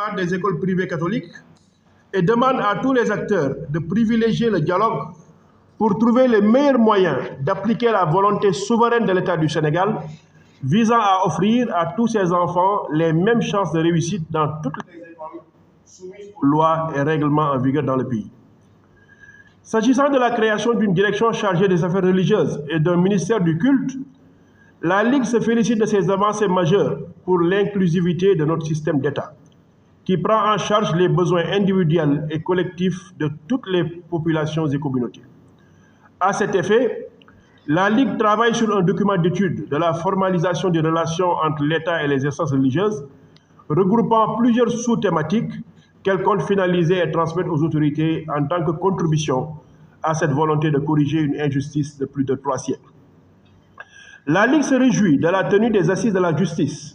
part des écoles privées catholiques et demande à tous les acteurs de privilégier le dialogue pour trouver les meilleurs moyens d'appliquer la volonté souveraine de l'État du Sénégal visant à offrir à tous ses enfants les mêmes chances de réussite dans toutes les écoles soumises aux lois et règlements en vigueur dans le pays. S'agissant de la création d'une direction chargée des affaires religieuses et d'un ministère du culte, la Ligue se félicite de ces avancées majeures pour l'inclusivité de notre système d'État, qui prend en charge les besoins individuels et collectifs de toutes les populations et communautés. À cet effet, la Ligue travaille sur un document d'étude de la formalisation des relations entre l'État et les instances religieuses, regroupant plusieurs sous-thématiques qu'elle compte finaliser et transmettre aux autorités en tant que contribution à cette volonté de corriger une injustice de plus de 3 siècles. La Ligue se réjouit de la tenue des assises de la justice,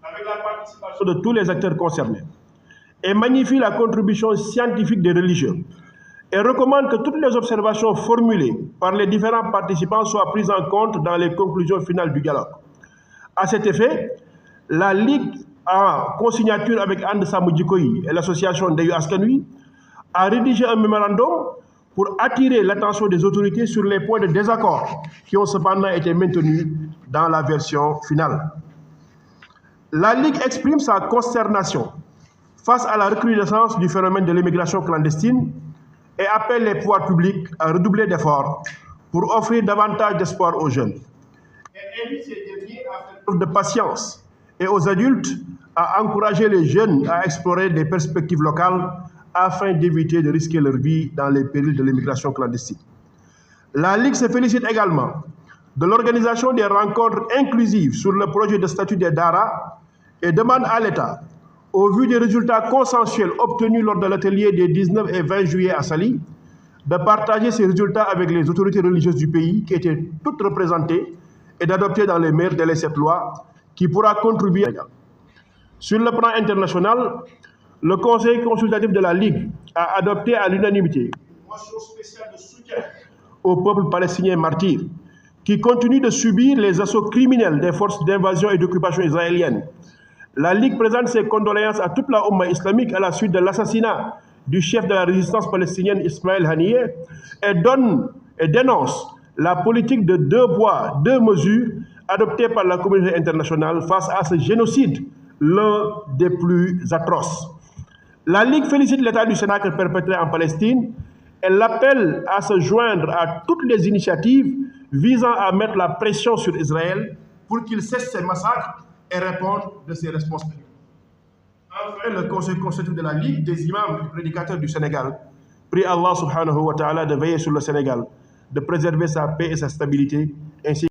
avec la participation de tous les acteurs concernés, et magnifie la contribution scientifique des religieux, et recommande que toutes les observations formulées par les différents participants soient prises en compte dans les conclusions finales du dialogue. À cet effet, la Ligue, en consignature avec And Samm Jikko Yi et l'association Ndeyu Askan Wi, a rédigé un mémorandum pour attirer l'attention des autorités sur les points de désaccord qui ont cependant été maintenus dans la version finale. La Ligue exprime sa consternation face à la recrudescence du phénomène de l'immigration clandestine et appelle les pouvoirs publics à redoubler d'efforts pour offrir davantage d'espoir aux jeunes. Elle invite ces derniers à faire preuve de patience et aux adultes à encourager les jeunes à explorer des perspectives locales afin d'éviter de risquer leur vie dans les périls de l'immigration clandestine. La Ligue se félicite également de l'organisation des rencontres inclusives sur le projet de statut des Dara et demande à l'État, au vu des résultats consensuels obtenus lors de l'atelier des 19 et 20 juillet à Saly, de partager ces résultats avec les autorités religieuses du pays qui étaient toutes représentées et d'adopter dans les meilleurs délais cette loi qui pourra contribuer. Sur le plan international, le Conseil consultatif de la Ligue a adopté à l'unanimité une motion spéciale de soutien au peuple palestinien martyr qui continue de subir les assauts criminels des forces d'invasion et d'occupation israéliennes. La Ligue présente ses condoléances à toute la Oumma islamique à la suite de l'assassinat du chef de la résistance palestinienne Ismaël Haniyeh et dénonce la politique de 2 poids, 2 mesures adoptée par la communauté internationale face à ce génocide, l'un des plus atroces. La Ligue félicite l'État du Sénégal perpétré en Palestine et l'appelle à se joindre à toutes les initiatives visant à mettre la pression sur Israël pour qu'il cesse ses massacres et réponde de ses responsabilités. Enfin, le Conseil consultatif de la Ligue des imams et prédicateurs du Sénégal prie Allah subhanahu wa ta'ala de veiller sur le Sénégal, de préserver sa paix et sa stabilité, ainsi